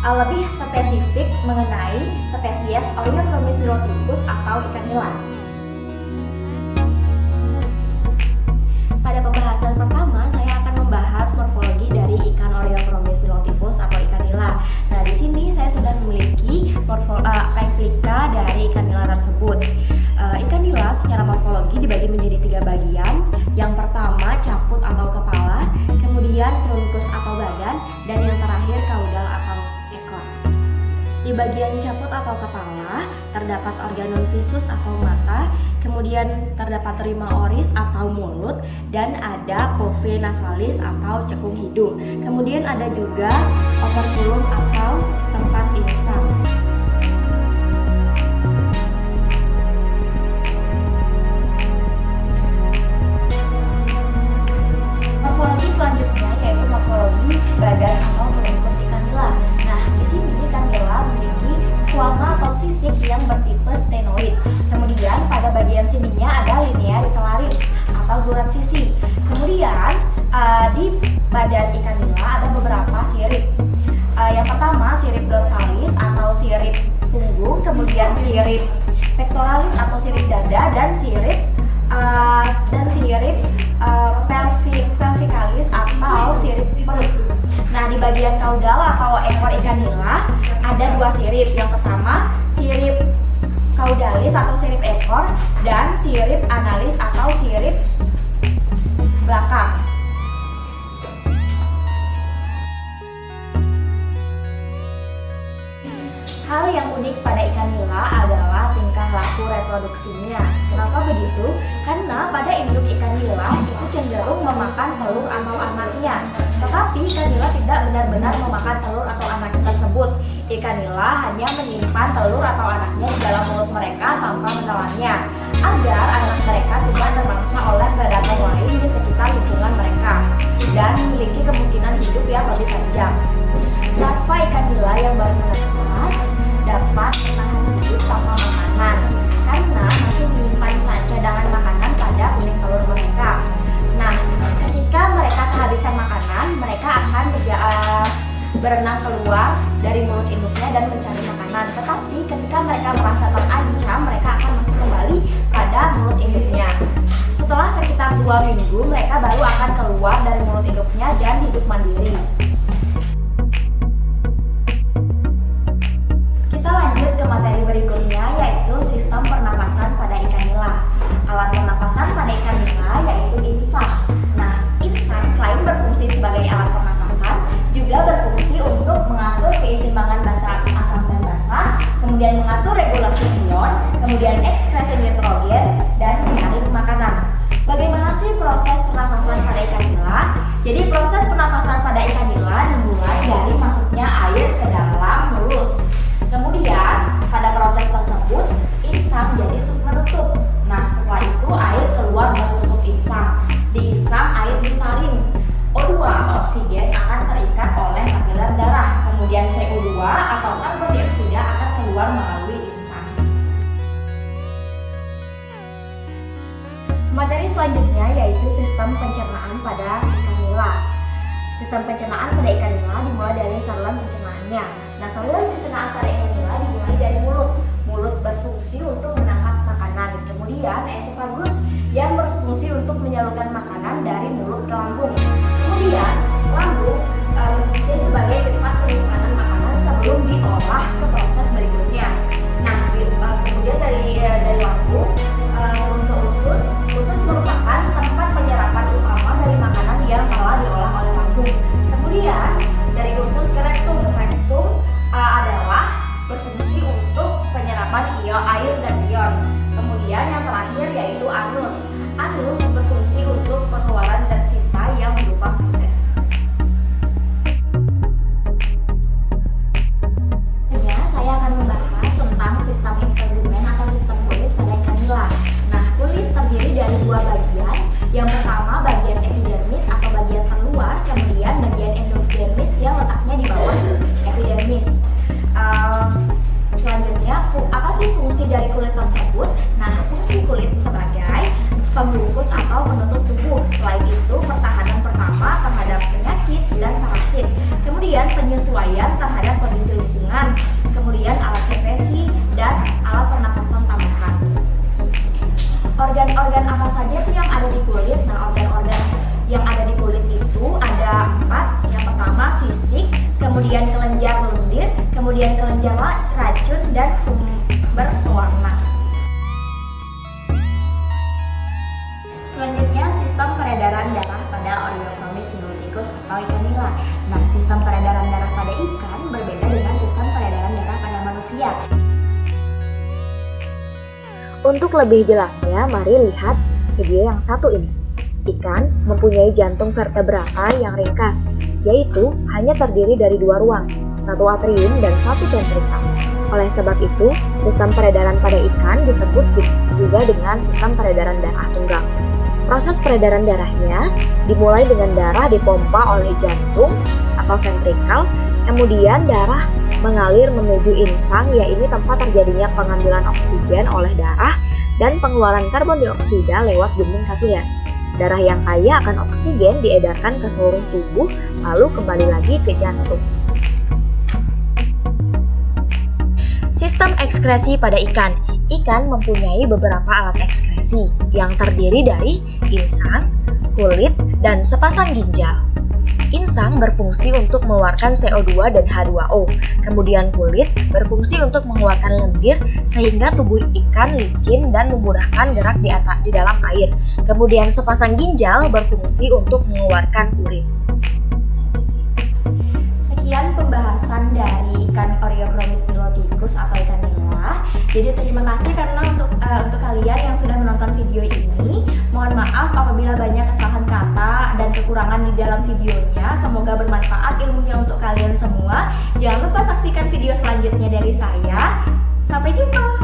lebih spesifik mengenai spesies Oreochromis niloticus atau ikan nila. Pada pembahasan pertama, saya akan membahas morfologi dari ikan Oreochromis niloticus atau ikan nila. Nah, di sini saya sudah memiliki replika dari ikan nila tersebut. Ikan nila secara morfologi dibagi menjadi 3 bagian. Yang pertama caput atau kepala, kemudian trunkus atau badan, dan yang terakhir kaudal atau ekor. Di bagian caput atau kepala terdapat organum visus atau mata, kemudian terdapat rima oris atau mulut, dan ada cove nasalis atau cekung hidung. Kemudian ada juga operculum atau tempat insang. Morfologi selanjutnya yaitu morfologi badan atau trunkus ikan nila. Nah, di sini ikan nila memiliki squama atau sisik yang bertipe stenoid. Kemudian pada bagian sininya ada linea retilaris atau gurat sisi. Kemudian di badan ikan nila ada beberapa sirip. Yang pertama sirip dorsalis atau sirip punggung, kemudian sirip pectoralis atau sirip dada, dan sirip pelvicalis atau sirip perut. Nah, di bagian kaudal atau ekor ikan nila ada 2 sirip. Yang pertama sirip caudalis atau sirip ekor, dan sirip analis atau sirip belakang. Hal yang unik pada ikan nila adalah tingkah laku reproduksinya. Kenapa begitu? Karena pada induk ikan nila itu cenderung memakan telur atau anaknya. Tetapi ikan nila tidak benar-benar memakan telur atau anaknya tersebut. Ikan nila hanya menyimpan telur atau anaknya di dalam mulut mereka tanpa menelannya, agar anak mereka tidak termangsa oleh predator lain di sekitar lingkungan mereka dan memiliki kemungkinan hidup yang lebih panjang. Larva ikan nila yang baru menetas dapat menahan hidup tanpa makanan karena masih menyimpan cadangan makanan pada kuning telur mereka. Nah, ketika mereka kehabisan makanan, mereka akan berenang keluar dari mulut induknya dan mencari makanan. Tetapi ketika mereka merasa terancam, mereka akan masuk kembali pada mulut induknya. Setelah sekitar 2 minggu, mereka baru akan keluar dari mulut induknya dan hidup mandiri. Kita lanjut ke materi berikutnya, yaitu sistem pernapasan pada ikan nila. Alat pernapasan pada ikan nila yaitu insang. Nah, insang selain berfungsi sebagai alat pernapasan, juga berfungsi untuk mengatur keseimbangan asam dan basa, kemudian mengatur regulasi ion, kemudian ekskresi nitrogen, dan menyaring makanan. Bagaimana sih proses pernapasan pada ikan nila? Jadi proses pernapasan pada ikan nila dimulai dari masuknya air ke dalam mulut. Kemudian pada proses tersebut insang jadi menutup. Nah, setelah itu air keluar menutup insang. Di insang air disaring. O2 atau oksigen akan terikat oleh kapiler darah. Kemudian CO2 atau karbon dioksida akan keluar melalui insang. Materi selanjutnya yaitu sistem pencernaan pada ikan nila. Sistem pencernaan pada ikan nila dimulai dari saluran pencernaannya. Nah, saluran pencernaan pada ikan nila dimulai dari mulut. Mulut berfungsi untuk menangkap makanan. Kemudian esofagus yang berfungsi untuk menyalurkan makanan dari mulut ke lambung. Kemudian lambung berfungsi sebagai tempat penyimpanan makanan sebelum diolah ke proses berikutnya. Nah, kemudian dari lambung untuk usus merupakan tempat penyerapan utama dari makanan yang telah diolah oleh lambung. Kemudian dari usus ke rektum. Rektum adalah berfungsi untuk penyerapan air dan ion. Kemudian yang terakhir yaitu anus. Anus berfungsi untuk pengeluaran zat sisa yang berupa feses. Saya akan membahas tentang sistem integumen atau sistem kulit pada ikan nila. Nah, kulit terdiri dari 2 bagian. Yang pertama bagian epidermis atau bagian terluar, kemudian bagian endodermis yang letaknya di bawah epidermis. Selanjutnya, apa sih fungsi dari kulit tersebut? Nah, fungsi kulit sebagai pembungkus atau penutup tubuh. Selain itu, pertahanan pertama terhadap penyakit dan parasit. Kemudian penyesuaian terhadap kondisi sistem peredaran darah pada ikan berbeda dengan sistem peredaran darah pada manusia. Untuk lebih jelasnya, mari lihat video yang satu ini. Ikan mempunyai jantung vertebrata yang ringkas, yaitu hanya terdiri dari dua ruang, satu atrium dan satu ventrikal. Oleh sebab itu, sistem peredaran pada ikan disebut juga dengan sistem peredaran darah tunggal. Proses peredaran darahnya dimulai dengan darah dipompa oleh jantung atau ventrikal, kemudian darah mengalir menuju insang, yaitu tempat terjadinya pengambilan oksigen oleh darah dan pengeluaran karbon dioksida lewat dinding kapiler. Darah yang kaya akan oksigen diedarkan ke seluruh tubuh, lalu kembali lagi ke jantung. Sistem ekskresi pada ikan. Ikan mempunyai beberapa alat ekskresi yang terdiri dari insang, kulit, dan sepasang ginjal. Insang berfungsi untuk mengeluarkan CO2 dan H2O, kemudian kulit berfungsi untuk mengeluarkan lendir sehingga tubuh ikan licin dan memudahkan gerak di dalam air. Kemudian sepasang ginjal berfungsi untuk mengeluarkan urin. Sekian pembahasan dari ikan Oreochromis niloticus atau ikan nila. Jadi terima kasih karena untuk kalian yang sudah menonton video ini. Mohon maaf apabila banyak kesalahan kata dan kekurangan di dalam videonya. Semoga bermanfaat ilmunya untuk kalian semua. Jangan lupa saksikan video selanjutnya dari saya. Sampai jumpa.